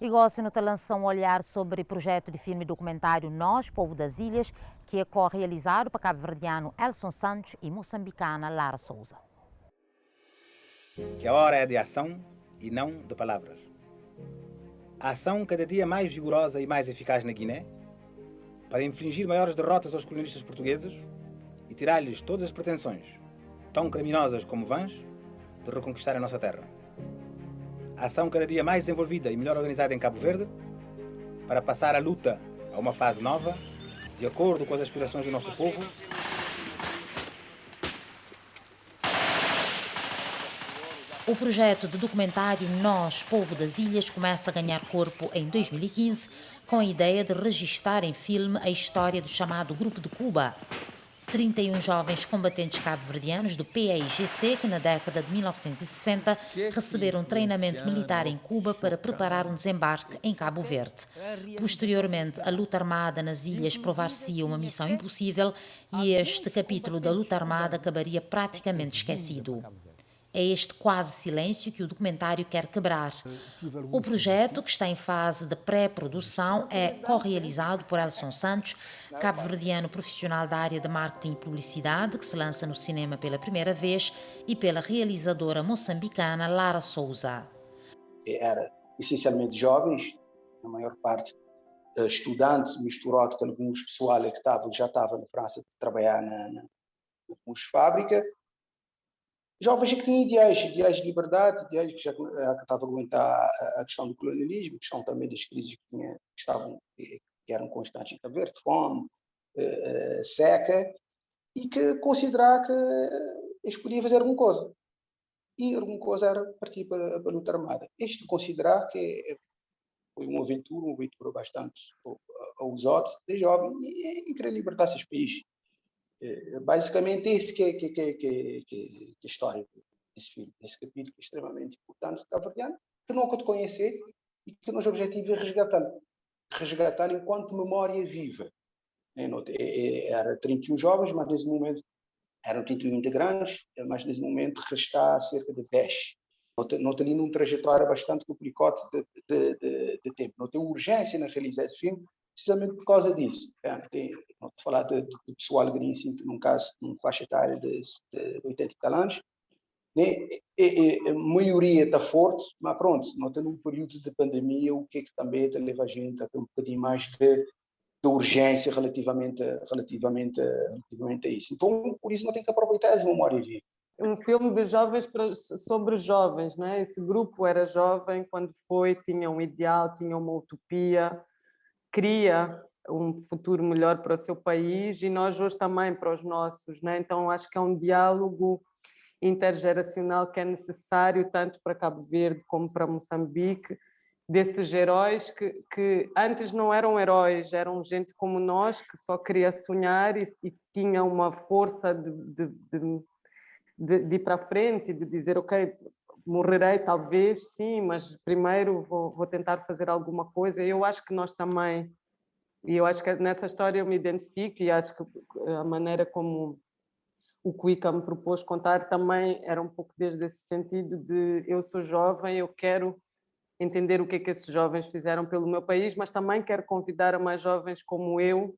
E gosto de lançar um olhar sobre o projeto de filme documentário Nós, Povo das Ilhas, que é co-realizado para cabo-verdiano Elson Santos e moçambicana Lara Souza. Que a hora é de ação e não de palavras. A ação cada dia mais vigorosa e mais eficaz na Guiné, para infligir maiores derrotas aos colonialistas portugueses e tirar-lhes todas as pretensões, tão criminosas como vãs, de reconquistar a nossa terra. A ação cada dia mais desenvolvida e melhor organizada em Cabo Verde, para passar a luta a uma fase nova, de acordo com as aspirações do nosso povo. O projeto de documentário Nós, Povo das Ilhas, começa a ganhar corpo em 2015 com a ideia de registar em filme a história do chamado Grupo de Cuba. 31 jovens combatentes cabo-verdianos do PAIGC que na década de 1960 receberam treinamento militar em Cuba para preparar um desembarque em Cabo Verde. Posteriormente, a luta armada nas ilhas provar-se uma missão impossível e este capítulo da luta armada acabaria praticamente esquecido. É este quase silêncio que o documentário quer quebrar. O projeto, que está em fase de pré-produção, é co-realizado por Elson Santos, cabo-verdiano profissional da área de marketing e publicidade, que se lança no cinema pela primeira vez, e pela realizadora moçambicana Lara Souza. Era essencialmente jovens, na maior parte estudantes, misturado com alguns pessoal que já estava na França a trabalhar na algumas fábricas. Jovens que tinham ideais de liberdade, ideais que já estavam a aguentar a questão do colonialismo, a questão também das crises que eram constantes em Cabo Verde, fome, seca, e que considerar que eles podiam fazer alguma coisa. E alguma coisa era partir para a luta armada. Este considerar que foi uma aventura bastante aos olhos de jovem e querer libertar esses países. Basicamente, esse que é a história desse filme, esse capítulo que é extremamente importante, cabo-verdiano, que nunca te conhecer e que o nosso objetivo é resgatar enquanto memória viva. Era 31 jovens, mas nesse momento eram 31 integrantes, mas nesse momento resta cerca de 10. Não tem ali numa trajetória bastante complicada de tempo. Não tem urgência na realizar esse filme, precisamente por causa disso. Não te falar de pessoal gringo, num caso, numa faixa etária de 80 e tal anos, né? A maioria está forte, mas pronto, não tem um período de pandemia, o que é que também leva a gente a ter um bocadinho mais de urgência relativamente a isso. Então, por isso, não tem que aproveitar essa memória viva. Um filme de jovens sobre jovens, não é? Esse grupo era jovem quando tinha um ideal, tinha uma utopia, queria um futuro melhor para o seu país e nós hoje também para os nossos, não é? Então acho que é um diálogo intergeracional que é necessário tanto para Cabo Verde como para Moçambique, desses heróis que antes não eram heróis, eram gente como nós que só queria sonhar e tinha uma força de ir para a frente, de dizer, ok, morrerei talvez, sim, mas primeiro vou tentar fazer alguma coisa. Eu acho que nós também, e eu acho que nessa história eu me identifico e acho que a maneira como o Cuica me propôs contar também era um pouco desde esse sentido de eu sou jovem, eu quero entender o que é que esses jovens fizeram pelo meu país, mas também quero convidar a mais jovens como eu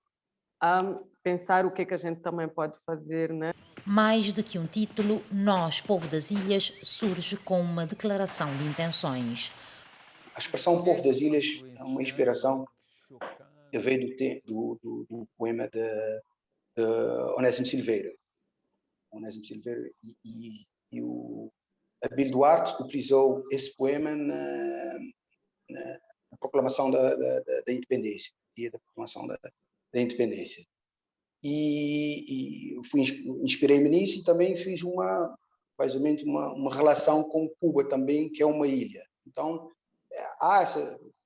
a pensar o que é que a gente também pode fazer, né? Mais do que um título, Nós, Povo das Ilhas, surge com uma declaração de intenções. A expressão Povo das Ilhas é uma inspiração que veio do poema de Onésimo Silveira. Onésimo Silveira e o Abílio Duarte utilizou esse poema na proclamação da independência, dia da proclamação da independência. E inspirei-me nisso e também fiz mais ou menos uma relação com Cuba também, que é uma ilha. Então, há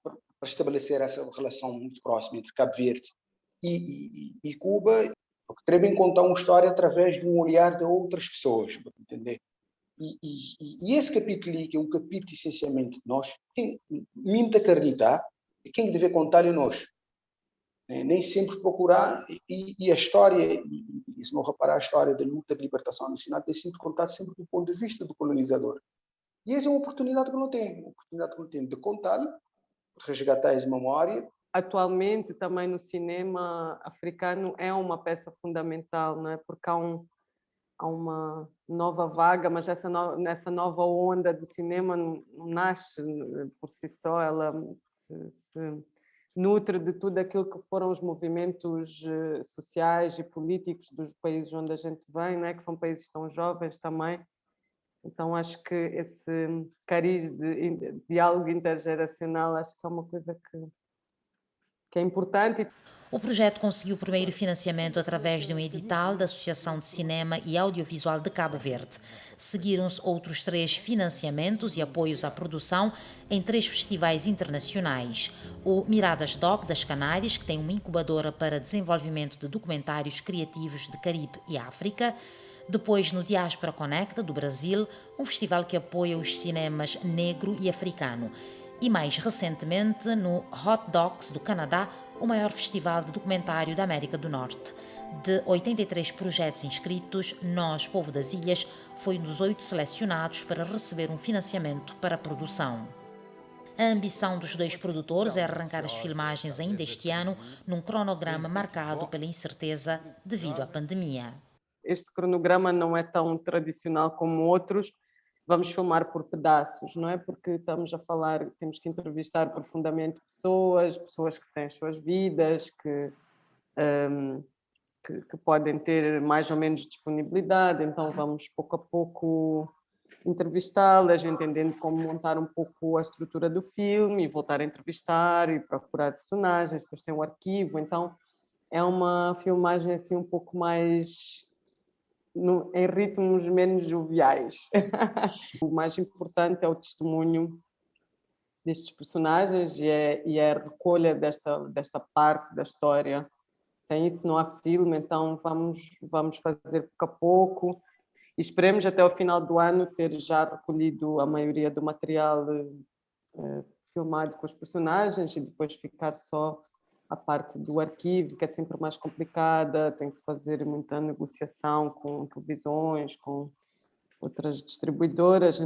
para estabelecer essa relação muito próxima entre Cabo Verde e Cuba, porque queremos contar uma história através de um olhar de outras pessoas, para entender. E esse capítulo ali, que é um capítulo essencialmente de nós, quem me acreditar, quem deve contar é nós. Nem sempre procurar, e a história, e se não reparar a história da luta de libertação nacional, tem sido contada sempre do ponto de vista do colonizador. E essa é uma oportunidade que não tem de contar resgatar essa memória. Atualmente, também no cinema africano é uma peça fundamental, não é? Porque há uma nova vaga, mas nessa nova onda do cinema não nasce por si só, ela se nutre de tudo aquilo que foram os movimentos sociais e políticos dos países onde a gente vem, né? Que são países tão jovens também. Então acho que esse cariz de diálogo intergeracional acho que é uma coisa que é importante. O projeto conseguiu o primeiro financiamento através de um edital da Associação de Cinema e Audiovisual de Cabo Verde. Seguiram-se outros 3 financiamentos e apoios à produção em 3 festivais internacionais. O Miradas Doc das Canárias, que tem uma incubadora para desenvolvimento de documentários criativos de Caribe e África. Depois no Diaspora Conecta, do Brasil, um festival que apoia os cinemas negro e africano. E mais recentemente no Hot Docs do Canadá, o maior festival de documentário da América do Norte. De 83 projetos inscritos, Nós, Povo das Ilhas, foi um dos 8 selecionados para receber um financiamento para a produção. A ambição dos 2 produtores é arrancar as filmagens ainda este ano, num cronograma marcado pela incerteza devido à pandemia. Este cronograma não é tão tradicional como outros. Vamos filmar por pedaços, não é? Porque estamos a falar, temos que entrevistar profundamente pessoas que têm as suas vidas, que podem ter mais ou menos disponibilidade, então vamos pouco a pouco entrevistá-las, entendendo como montar um pouco a estrutura do filme e voltar a entrevistar e procurar personagens, depois tem um arquivo, então é uma filmagem assim um pouco mais em ritmos menos joviais. O mais importante é o testemunho destes personagens e é a recolha desta parte da história. Sem isso não há filme, então vamos fazer pouco a pouco e esperemos até ao final do ano ter já recolhido a maioria do material filmado com os personagens e depois ficar só a parte do arquivo, que é sempre mais complicada, tem que se fazer muita negociação com televisões, com outras distribuidoras.